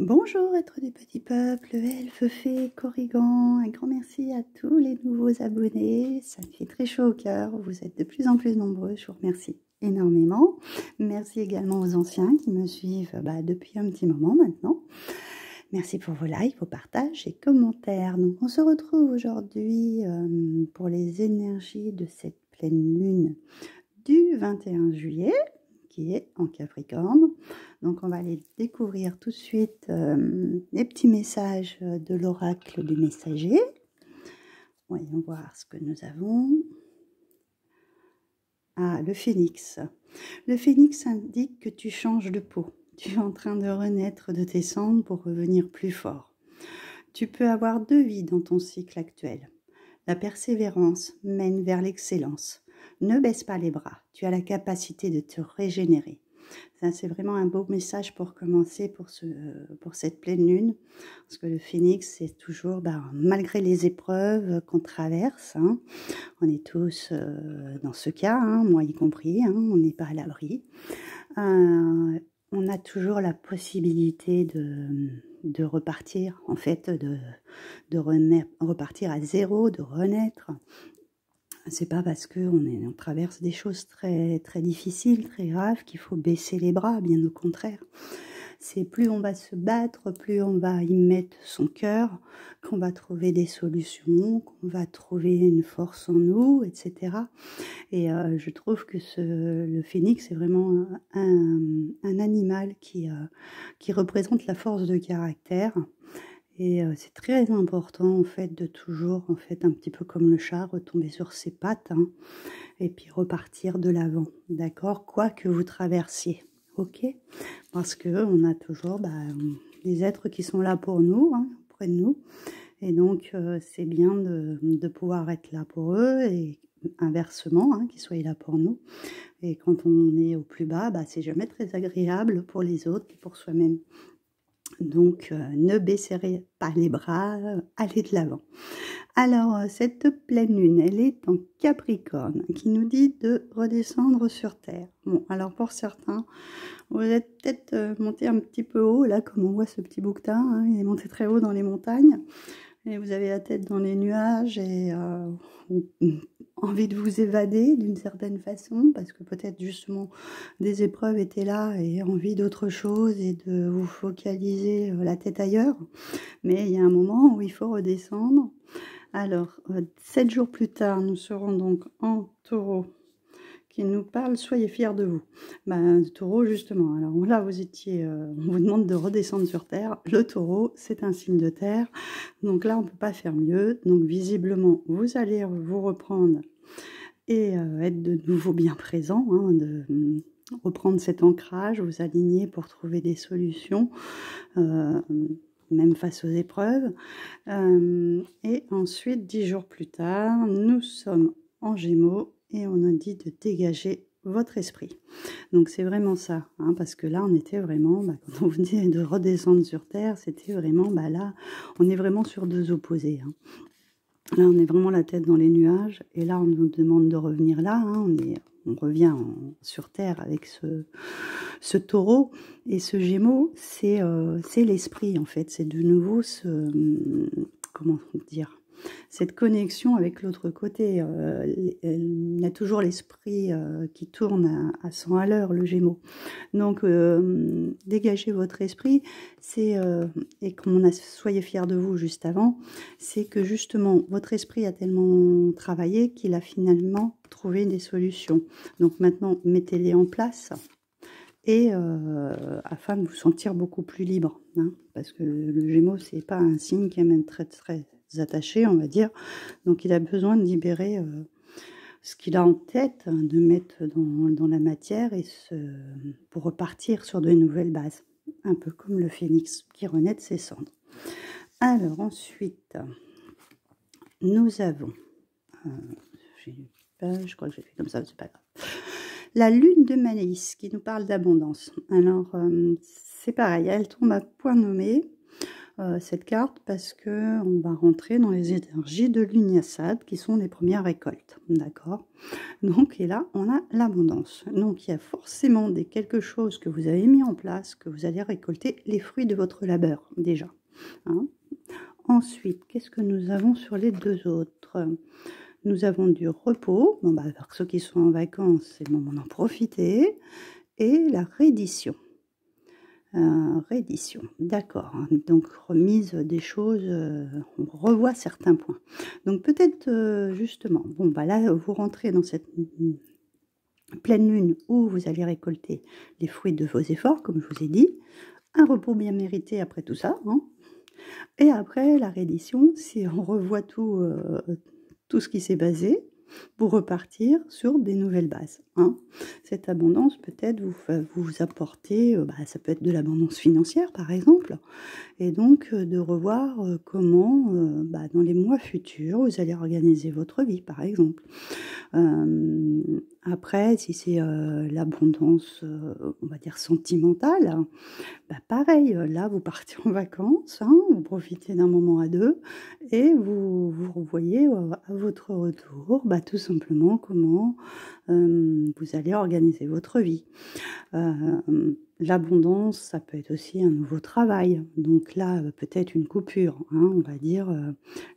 Bonjour, être des petits peuples, elfes, fées, corrigans, un grand merci à tous les nouveaux abonnés, ça me fait très chaud au cœur, vous êtes de plus en plus nombreux, je vous remercie énormément. Merci également aux anciens qui me suivent depuis un petit moment maintenant. Merci pour vos likes, vos partages et commentaires. Donc on se retrouve aujourd'hui pour les énergies de cette pleine lune du 21 juillet. Qui est en Capricorne. Donc on va aller découvrir tout de suite les petits messages de l'oracle du messager. Voyons voir ce que nous avons. Ah, le phénix. Le phénix indique que tu changes de peau. Tu es en train de renaître de tes cendres pour revenir plus fort. Tu peux avoir deux vies dans ton cycle actuel. La persévérance mène vers l'excellence. Ne baisse pas les bras. Tu as la capacité de te régénérer. Ça, c'est vraiment un beau message pour commencer pour cette pleine lune. Parce que le phénix, c'est toujours, malgré les épreuves qu'on traverse, hein, on est tous dans ce cas, hein, moi y compris, hein, on n'est pas à l'abri. On a toujours la possibilité de repartir, en fait, de repartir à zéro, de renaître. C'est pas parce qu'on traverse des choses très, très difficiles, très graves, qu'il faut baisser les bras, bien au contraire. C'est plus on va se battre, plus on va y mettre son cœur, qu'on va trouver des solutions, qu'on va trouver une force en nous, etc. Et je trouve que le phénix est vraiment un animal qui représente la force de caractère. Et c'est très important en fait de toujours, en fait, un petit peu comme le chat, retomber sur ses pattes, hein, et puis repartir de l'avant, d'accord? Quoi que vous traversiez, ok? Parce que on a toujours des êtres qui sont là pour nous, hein, près de nous, et donc c'est bien de pouvoir être là pour eux et inversement, hein, qu'ils soient là pour nous. Et quand on est au plus bas, c'est jamais très agréable pour les autres et pour soi-même. Donc, ne baisserez pas les bras, allez de l'avant. Alors, cette pleine lune, elle est en Capricorne, qui nous dit de redescendre sur Terre. Bon, alors pour certains, vous êtes peut-être monté un petit peu haut, là, comme on voit ce petit bouquetin, hein, il est monté très haut dans les montagnes, et vous avez la tête dans les nuages, et envie de vous évader d'une certaine façon, parce que peut-être justement des épreuves étaient là et envie d'autre chose et de vous focaliser la tête ailleurs. Mais il y a un moment où il faut redescendre. Alors, 7 jours plus tard, nous serons donc en Taureau, qui nous parle « Soyez fiers de vous ». Taureau, justement. Alors là, vous étiez, on vous demande de redescendre sur Terre. Le Taureau, c'est un signe de terre. Donc là, on ne peut pas faire mieux. Donc visiblement, vous allez vous reprendre et être de nouveau bien présent, hein, de reprendre cet ancrage, vous aligner pour trouver des solutions, même face aux épreuves. Et ensuite, 10 jours plus tard, nous sommes en Gémeaux et on nous dit de dégager votre esprit. Donc c'est vraiment ça, hein, parce que là on était vraiment, quand on venait de redescendre sur Terre, c'était vraiment, là on est vraiment sur deux opposés, hein. Là on est vraiment la tête dans les nuages et là on nous demande de revenir là, hein, on revient sur Terre avec ce taureau et ce gémeau, c'est l'esprit en fait, c'est de nouveau comment dire, cette connexion avec l'autre côté. Il y a toujours l'esprit qui tourne à 100 à l'heure, le Gémeaux. Donc, dégagez votre esprit, et comme soyez fiers de vous juste avant, c'est que justement, votre esprit a tellement travaillé qu'il a finalement trouvé des solutions. Donc maintenant, mettez-les en place. Et afin de vous sentir beaucoup plus libre, hein, parce que le Gémeaux, c'est pas un signe qui est très très attaché, on va dire, donc il a besoin de libérer ce qu'il a en tête, hein, de mettre dans la matière et pour repartir sur de nouvelles bases, un peu comme le phénix qui renaît de ses cendres. Alors ensuite, nous avons, je crois que j'ai fait comme ça, c'est pas grave. La lune de Maïs qui nous parle d'abondance. Alors, c'est pareil, elle tombe à point nommé. cette carte parce que on va rentrer dans les énergies de l'Unyasad qui sont les premières récoltes, d'accord? Donc, et là, on a l'abondance. Donc, il y a forcément quelque chose que vous avez mis en place, que vous allez récolter les fruits de votre labeur, déjà. Hein. Ensuite, qu'est-ce que nous avons sur les deux autres? Nous avons du repos. Bon, bah, pour ceux qui sont en vacances, c'est le moment d'en profiter. Et la reddition. Réédition, d'accord. Donc remise des choses, on revoit certains points. Donc peut-être justement, bon bah là vous rentrez dans cette pleine lune où vous allez récolter les fruits de vos efforts, comme je vous ai dit, un repos bien mérité après tout ça, hein. Et après la réédition, si on revoit tout ce qui s'est basé, pour repartir sur des nouvelles bases. Hein. Cette abondance peut-être vous apporter, ça peut être de l'abondance financière par exemple, et donc de revoir comment dans les mois futurs vous allez organiser votre vie par exemple. Après, si c'est l'abondance, on va dire sentimentale, pareil, là vous partez en vacances, hein, vous profitez d'un moment à deux et vous revoyez à votre retour tout simplement comment vous allez organiser votre vie. L'abondance, ça peut être aussi un nouveau travail. Donc là, peut-être une coupure, hein, on va dire,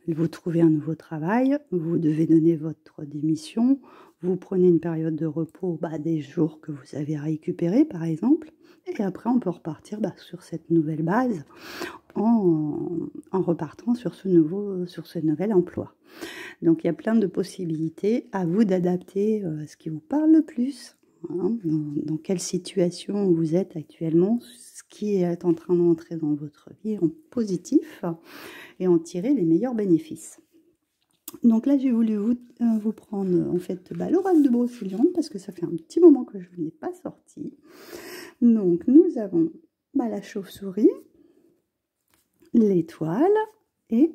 vous trouvez un nouveau travail, vous devez donner votre démission, vous prenez une période de repos, des jours que vous avez récupérés par exemple, et après on peut repartir sur cette nouvelle base en repartant sur ce nouvel emploi. Donc il y a plein de possibilités, à vous d'adapter ce qui vous parle le plus. Hein, dans quelle situation vous êtes actuellement, ce qui est en train d'entrer dans votre vie en positif et en tirer les meilleurs bénéfices. Donc là, j'ai voulu vous prendre en fait l'oracle de Brocéliande parce que ça fait un petit moment que je ne l'ai pas sorti. Donc nous avons la chauve-souris, l'étoile et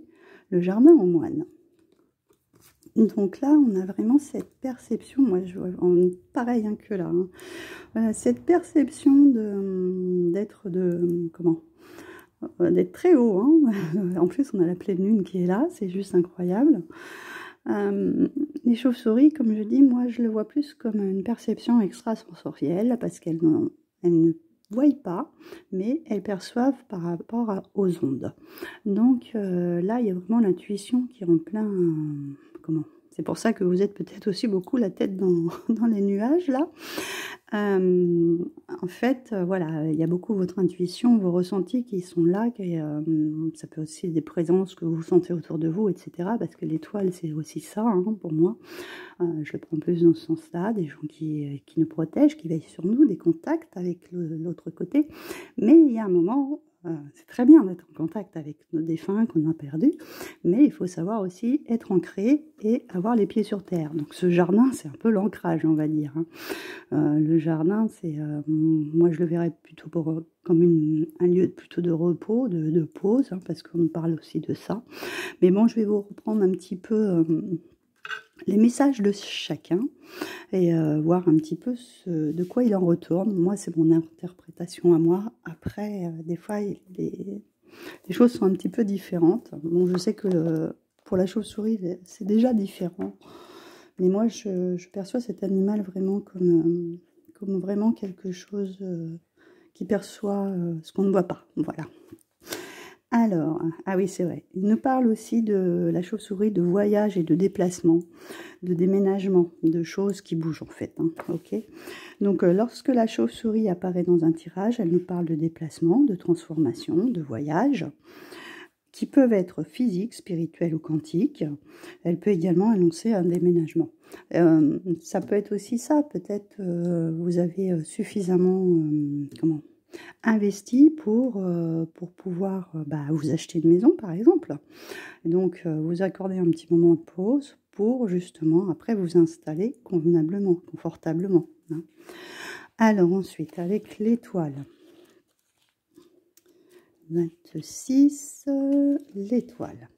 le jardin aux moines. Donc là, on a vraiment cette perception, moi je vois pareil que là, hein. Voilà, cette perception d'être très haut, hein. En plus on a la pleine lune qui est là, c'est juste incroyable. Les chauves-souris, comme je dis, moi je le vois plus comme une perception extrasensorielle parce qu'elles ne voient pas, mais elles perçoivent par rapport aux ondes. Donc là, il y a vraiment l'intuition qui est en plein... C'est pour ça que vous êtes peut-être aussi beaucoup la tête dans les nuages, là. En fait, voilà, il y a beaucoup votre intuition, vos ressentis qui sont là. Ça peut aussi être des présences que vous sentez autour de vous, etc. Parce que l'étoile, c'est aussi ça, hein, pour moi. Je le prends plus dans ce sens-là, des gens qui nous protègent, qui veillent sur nous, des contacts avec l'autre côté. Mais il y a un moment... c'est très bien d'être en contact avec nos défunts qu'on a perdus, mais il faut savoir aussi être ancré et avoir les pieds sur terre. Donc ce jardin, c'est un peu l'ancrage, on va dire. Hein. Le jardin, c'est, moi je le verrais plutôt comme un lieu plutôt de repos, de pause, hein, parce qu'on parle aussi de ça. Mais bon, je vais vous reprendre un petit peu les messages de chacun et voir un petit peu de quoi il en retourne. Moi, c'est mon interprétation à moi. Après, des fois, les choses sont un petit peu différentes. Bon, je sais que pour la chauve-souris, c'est déjà différent. Mais moi, je perçois cet animal vraiment comme vraiment quelque chose qui perçoit ce qu'on ne voit pas. Voilà. Alors, ah oui, c'est vrai. Il nous parle aussi de la chauve-souris, de voyage et de déplacement, de déménagement, de choses qui bougent en fait. Hein, ok. Donc, lorsque la chauve-souris apparaît dans un tirage, elle nous parle de déplacement, de transformation, de voyage, qui peuvent être physiques, spirituels ou quantiques. Elle peut également annoncer un déménagement. Ça peut être aussi ça. Peut-être vous avez suffisamment, investi pour pouvoir vous acheter une maison par exemple. Et donc vous accordez un petit moment de pause pour justement après vous installer convenablement, confortablement. Hein. Alors ensuite avec l'étoile. 26, l'étoile.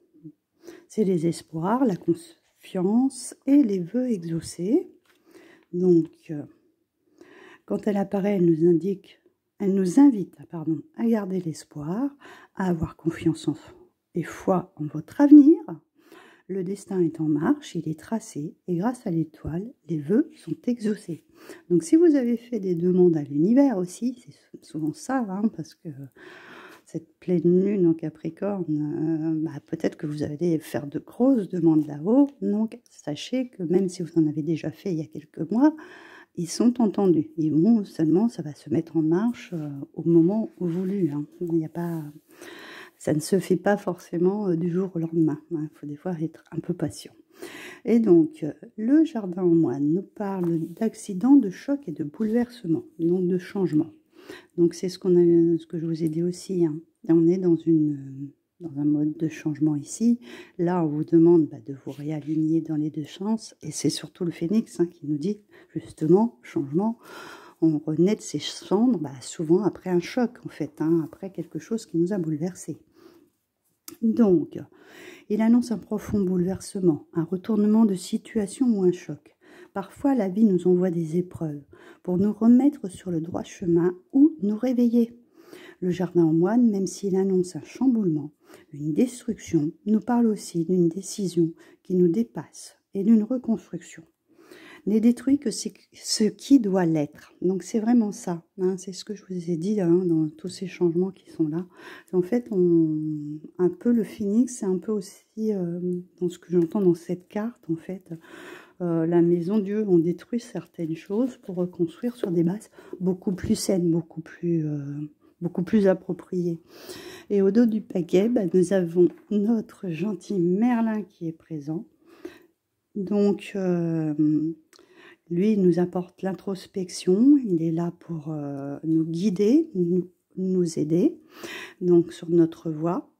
C'est les espoirs, la confiance et les vœux exaucés. Donc quand elle apparaît, elle nous indique Elle nous invite à garder l'espoir, à avoir confiance et foi en votre avenir. Le destin est en marche, il est tracé, et grâce à l'étoile, les vœux sont exaucés. Donc si vous avez fait des demandes à l'univers aussi, c'est souvent ça, hein, parce que cette pleine lune en Capricorne, peut-être que vous allez faire de grosses demandes là-haut. Donc sachez que même si vous en avez déjà fait il y a quelques mois, ils sont entendus. Ils vont seulement, ça va se mettre en marche au moment voulu. Hein. Il n'y a pas... Ça ne se fait pas forcément du jour au lendemain. Il faut des fois être un peu patient. Et donc, le jardin en moine nous parle d'accidents, de chocs et de bouleversements, donc de changements. Donc, c'est ce que je vous ai dit aussi. Hein. On est dans un mode de changement ici. Là, on vous demande de vous réaligner dans les deux sens. Et c'est surtout le phénix qui nous dit, justement, changement. On renaît de ses cendres, souvent après un choc, en fait, après quelque chose qui nous a bouleversés. Donc, il annonce un profond bouleversement, un retournement de situation ou un choc. Parfois, la vie nous envoie des épreuves pour nous remettre sur le droit chemin ou nous réveiller. Le jardin en moine, même s'il annonce un chamboulement, une destruction, nous parle aussi d'une décision qui nous dépasse et d'une reconstruction. N'est détruit que ce qui doit l'être. Donc c'est vraiment ça, c'est ce que je vous ai dit dans tous ces changements qui sont là. En fait, un peu le phénix, c'est un peu aussi dans ce que j'entends dans cette carte, en fait, la maison Dieu, on détruit certaines choses pour reconstruire sur des bases beaucoup plus saines, beaucoup plus appropriées. Et au dos du paquet, nous avons notre gentil Merlin qui est présent. Donc, lui, il nous apporte l'introspection, il est là pour nous guider, nous aider, donc sur notre voie.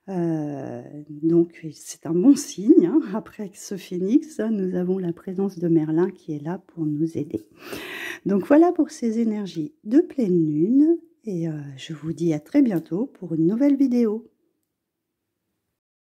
Donc, c'est un bon signe. Après ce phénix, nous avons la présence de Merlin qui est là pour nous aider. Donc, voilà pour ces énergies de pleine lune. Et je vous dis à très bientôt pour une nouvelle vidéo.